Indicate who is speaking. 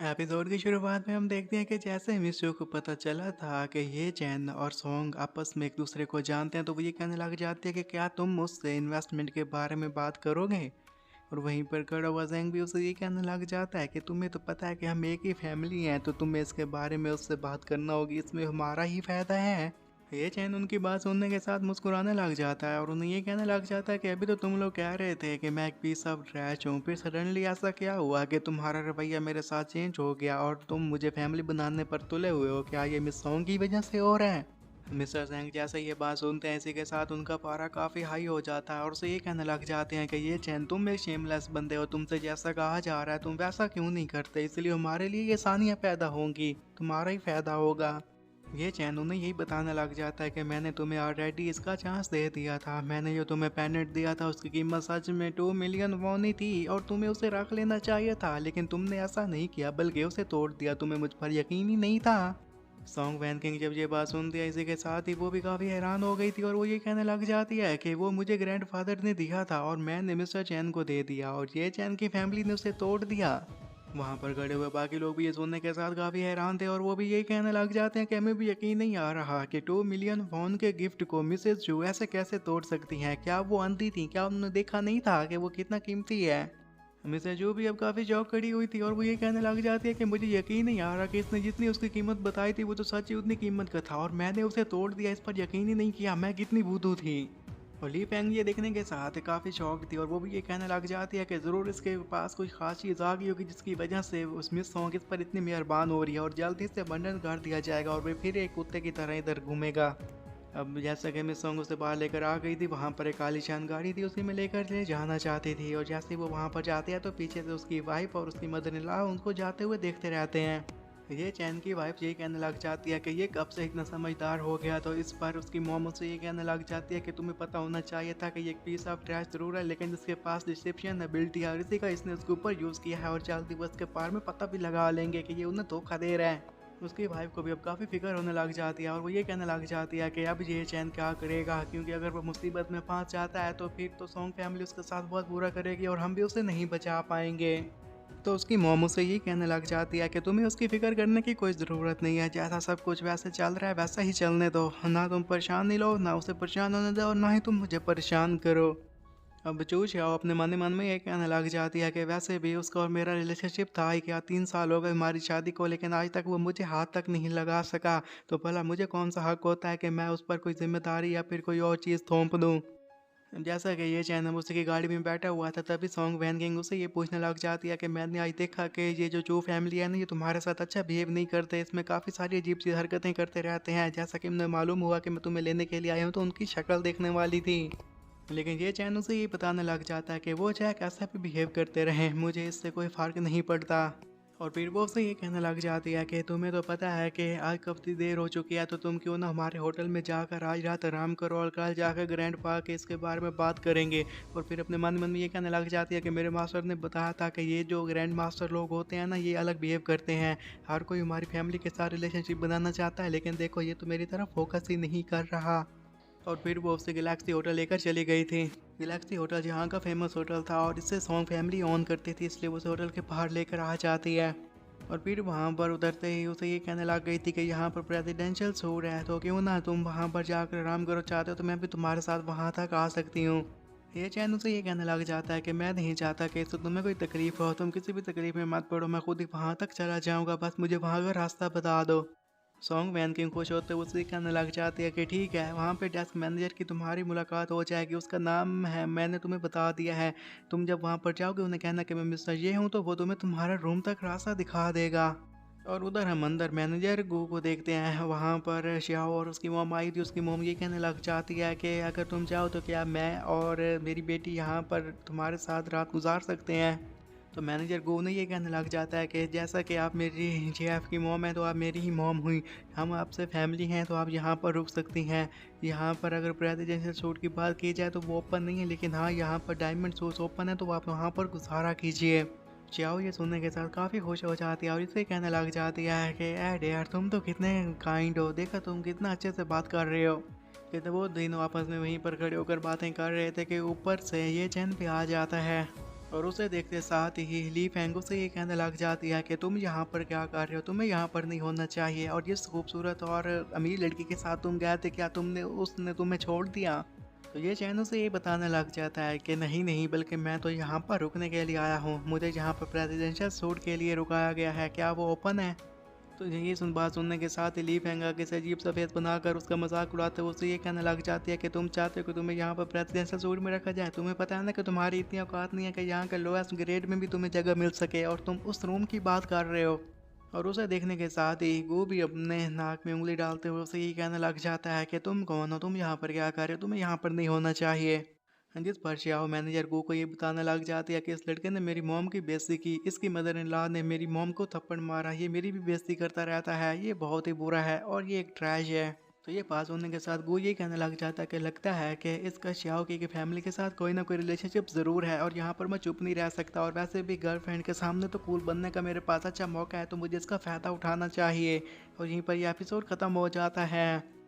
Speaker 1: Episode की शुरुआत में हम देखते हैं कि जैसे मिशू को पता चला था कि ये चैन और सॉन्ग आपस में एक दूसरे को जानते हैं, तो वो ये कहने लग जाती है कि क्या तुम मुझसे इन्वेस्टमेंट के बारे में बात करोगे। और वहीं पर खड़ा हुआ जैंग भी उसे ये कहने लग जाता है कि तुम्हें तो पता है कि हम एक ही फैमिली हैं, तो तुम्हें इसके बारे में उससे बात करना होगी, इसमें हमारा ही फायदा है। ये चैन उनकी बात सुनने के साथ मुस्कुराने लग जाता है और उन्हें ये कहने लग जाता है कि अभी तो तुम लोग कह रहे थे कि मैं एक पीस ऑफ ट्रैश हूँ, फिर सडनली ऐसा क्या हुआ कि तुम्हारा रवैया मेरे साथ चेंज हो गया और तुम मुझे फैमिली बनाने पर तुले हुए हो। क्या ये मिस सॉन्ग की वजह से हो रहा है। मिस्टर जैंग जैसे ये बात सुनते हैं, इसी के साथ उनका पारा काफ़ी हाई हो जाता है और उसे ये कहने लग जाते हैं कि ये चैन तुम एक शेमलेस बंदे हो, तुमसे जैसा कहा जा रहा है तुम वैसा क्यों नहीं करते, इसलिए हमारे लिए ये आसानियाँ पैदा होंगी, तुम्हारा ही फायदा होगा। ये चैन उन्हें यही बताने लग जाता है कि मैंने तुम्हें ऑलरेडी इसका चांस दे दिया था, मैंने जो तुम्हें पेनेट दिया था उसकी कीमत सच में 2 मिलियन वॉन ही थी और तुम्हें उसे रख लेना चाहिए था, लेकिन तुमने ऐसा नहीं किया बल्कि उसे तोड़ दिया, तुम्हें मुझ पर यकीन ही नहीं था। सॉन्ग वैन किंग जब ये बात सुनती है, इसी के साथ ही वो भी काफ़ी हैरान हो गई थी और वो ये कहने लग जाती है कि वो मुझे ग्रैंडफादर ने दिया था और मैंने मिस्टर चैन को दे दिया और ये चैन की फैमिली ने उसे तोड़ दिया। वहाँ पर खड़े हुए बाकी लोग भी ये सुनने के साथ काफ़ी हैरान थे और वो भी यही कहने लग जाते हैं कि हमें भी यकीन नहीं आ रहा कि 2 मिलियन वॉन के गिफ्ट को मिसेस जू ऐसे कैसे तोड़ सकती हैं। क्या वो अंधी थी, क्या उन्होंने देखा नहीं था कि वो कितना कीमती है। मिसेस जू भी अब काफ़ी चौंक खड़ी हुई थी और वो ये कहने लग जाती है कि मुझे यकीन नहीं आ रहा कि इसने जितनी उसकी कीमत बताई थी वो तो सच ही उतनी कीमत का था और मैंने उसे तोड़ दिया, इस पर यकीन ही नहीं किया, मैं कितनी बुद्धू थी। और ली फेंग ये देखने के साथ काफ़ी शॉक थी और वो भी ये कहने लग जाती है कि ज़रूर इसके पास कोई खास चीज़ आ गई होगी जिसकी वजह से उस मिस सॉन्ग इस पर इतनी मेहरबान हो रही है और जल्दी से बंधन कर दिया जाएगा और वे फिर एक कुत्ते की तरह इधर घूमेगा। अब जैसा कि मिस सॉन्ग उसे बाहर लेकर आ गई थी, वहाँ पर एक आलीशान गाड़ी थी, उसी में लेकर ले जाना चाहती थी और जैसे ही वो वहाँ पर जाते हैं तो पीछे से उसकी वाइफ और उसकी मदर इन लॉ उनको जाते हुए देखते रहते हैं। ये चैन की वाइफ यही कहने लग जाती है कि ये कब से इतना समझदार हो गया, तो इस पर उसकी मॉम उससे ये कहने लग जाती है कि तुम्हें पता होना चाहिए था कि ये एक पीस ऑफ ट्रैश जरूर है, लेकिन इसके पास डिसेप्शन एबिलिटी है और इसी का इसने उसके ऊपर यूज़ किया है और जल्दी वो उसके पार में पता भी लगा लेंगे कि ये उन्हें धोखा दे रहा है। उसकी वाइफ को भी अब काफ़ी फिक्र होने लग जाती है और वो ये कहने लग जाती है कि अब ये चैन क्या करेगा, क्योंकि अगर वो मुसीबत में फंस जाता है तो फिर तो सॉन्ग फैमिली उसके साथ बहुत बुरा करेगी और हम भी उसे नहीं बचा पाएंगे। तो उसकी मोम उसे ये कहने लग जाती है कि तुम्हें उसकी फिक्र करने की कोई ज़रूरत नहीं है, जैसा सब कुछ वैसे चल रहा है वैसा ही चलने दो, ना तुम परेशानी लो ना उसे परेशान होने दो और ना ही तुम मुझे परेशान करो। अब चू चाओ अपने मन ही मन में ये कहने लग जाती है कि वैसे भी उसका और मेरा रिलेशनशिप था ही क्या, 3 साल हो गए हमारी शादी को, लेकिन आज तक वो मुझे हाथ तक नहीं लगा सका, तो भला मुझे कौन सा हक होता है कि मैं उस पर कोई जिम्मेदारी या फिर कोई और चीज़ थोप दूँ। जैसा कि ये चैन उसी की गाड़ी में बैठा हुआ था, तभी सॉन्ग वैन किंग उसे ये पूछने लग जाती है कि मैंने आज देखा कि ये जो चू फैमिली है ना, ये तुम्हारे साथ अच्छा बिहेव नहीं करते, इसमें काफ़ी सारी अजीब सी हरकतें करते रहते हैं, जैसा कि मुझे मालूम हुआ कि मैं तुम्हें लेने के लिए आया हूँ तो उनकी शक्ल देखने वाली थी। लेकिन ये चैन उसे ये बताने लग जाता है कि वो चाहे कैसा भी बिहेव करते रहें, मुझे इससे कोई फ़र्क नहीं पड़ता। और फिर वो उससे ये कहने लग जाती है कि तुम्हें तो पता है कि आज काफ़ी देर हो चुकी है, तो तुम क्यों ना हमारे होटल में जाकर आज रात आराम करो और कल जाकर ग्रैंड पा के इसके बारे में बात करेंगे। और फिर अपने मन मन में ये कहने लग जाती है कि मेरे मास्टर ने बताया था कि ये जो ग्रैंड मास्टर लोग होते हैं ना, ये अलग बिहेव करते हैं, हर कोई हमारी फैमिली के साथ रिलेशनशिप बनाना चाहता है, लेकिन देखो ये तो मेरी तरफ फोकस ही नहीं कर रहा। और फिर वो उससे गैलेक्सी होटल लेकर चली गई थी। गैलेक्सी होटल जहाँ का फेमस होटल था और इससे सॉन्ग फैमिली ऑन करती थी, इसलिए वो उस होटल के बाहर लेकर आ जाती है। और फिर वहाँ पर उतरते ही उसे ये कहने लग गई थी कि यहाँ पर प्रेसिडेंशियल शूट है, तो क्यों ना तुम वहाँ पर जाकर आराम करो, चाहते हो तो मैं भी तुम्हारे साथ वहाँ तक आ सकती हूँ। ये चैन उसे ये कहने लग जाता है कि मैं नहीं चाहता कि इससे तुम्हें कोई तकलीफ हो, तुम किसी भी तकलीफ में मत पड़ो, मैं खुद ही वहाँ तक चला जाऊँगा, बस मुझे वहाँ का रास्ता बता दो। सॉन्ग वैन किंग खुश होते हुए उसे कहने लग जाती है कि ठीक है, वहाँ पे डेस्क मैनेजर की तुम्हारी मुलाकात हो जाएगी, उसका नाम है मैंने तुम्हें बता दिया है, तुम जब वहाँ पर जाओगे उन्हें कहना कि मैं मिस्टर ये हूँ, तो वो तुम्हें तुम्हारे रूम तक रास्ता दिखा देगा। और उधर हम अंदर मैनेजर गू को देखते हैं, वहाँ पर श्याओ और उसकी मोम आई थी, उसकी मोम ये कहने लग जाती है कि अगर तुम चाहो तो क्या मैं और मेरी बेटी यहाँ पर तुम्हारे साथ रात गुजार सकते हैं। तो मैनेजर गो ने ये कहने लग जाता है कि जैसा कि आप मेरी जेएफ की मॉम है तो आप मेरी ही मॉम हुई, हम आपसे फैमिली हैं, तो आप यहाँ पर रुक सकती हैं। यहाँ पर अगर प्रेसिडेंशियल सूट की बात की जाए तो वो ओपन नहीं है, लेकिन हाँ यहाँ पर डायमंड सूट ओपन है, तो आप वहाँ पर गुजारा कीजिए। चाओ ये सुनने के साथ काफ़ी खुश हो जाती है और इसे कहने लग जाती है कि ऐड यार तुम तो कितने काइंड हो, देखा तुम कितना अच्छे से बात कर रहे हो। कि तो वो दोनों आपस में वहीं पर खड़े होकर बातें कर रहे थे कि ऊपर से ये चैन पे आ जाता है। और उसे देखते साथ ही ली फेंग उसे ये कहने लग जाती है कि तुम यहाँ पर क्या कर रहे हो, तुम्हें यहाँ पर नहीं होना चाहिए, और जिस खूबसूरत और अमीर लड़की के साथ तुम गए थे क्या तुमने उसने तुम्हें छोड़ दिया। तो ये चैन उसे ये बताने लग जाता है कि नहीं नहीं, बल्कि मैं तो यहाँ पर रुकने के लिए आया हूँ, मुझे यहाँ पर प्रेसिडेंशियल सूट के लिए रुकाया गया है, क्या वो ओपन है। तो ये बात सुनने के साथ ही ली फेंग आगे से अजीब सा फेस बनाकर उसका मजाक उड़ाते हुए उसे ये कहने लग जाती है कि तुम चाहते हो कि तुम्हें यहाँ पर प्रेसिडेंशियल सूट में रखा जाए, तुम्हें पता है ना कि तुम्हारी इतनी औकात नहीं है कि यहाँ के लोएस्ट ग्रेड में भी तुम्हें जगह मिल सके, और तुम उस रूम की बात कर रहे हो। और उसे देखने के साथ ही वो भी अपने नाक में उंगली डालते हुए उसे ये कहने लग जाता है कि तुम कौन हो, तुम यहाँ पर क्या कर रहे हो, तुम्हें यहाँ पर नहीं होना चाहिए। जिस पर श्याओ मैनेजर गो को ये बताने लग जाती है कि इस लड़के ने मेरी मॉम की बेइज्जती की, इसकी मदर इन लॉ ने मेरी मॉम को थप्पड़ मारा, ये मेरी भी बेइज्जती करता रहता है, ये बहुत ही बुरा है और ये एक ट्रैश है। तो ये पास होने के साथ गो ये कहने लग जाता है कि लगता है कि इसका श्याओ की फैमिली के साथ कोई ना कोई रिलेशनशिप ज़रूर है, और यहाँ पर मैं चुप नहीं रह सकता, और वैसे भी गर्लफ्रेंड के सामने तो कूल बनने का मेरे पास अच्छा मौका है, तो मुझे इसका फ़ायदा उठाना चाहिए। और यहीं पर यह एपिसोड ख़त्म हो जाता है।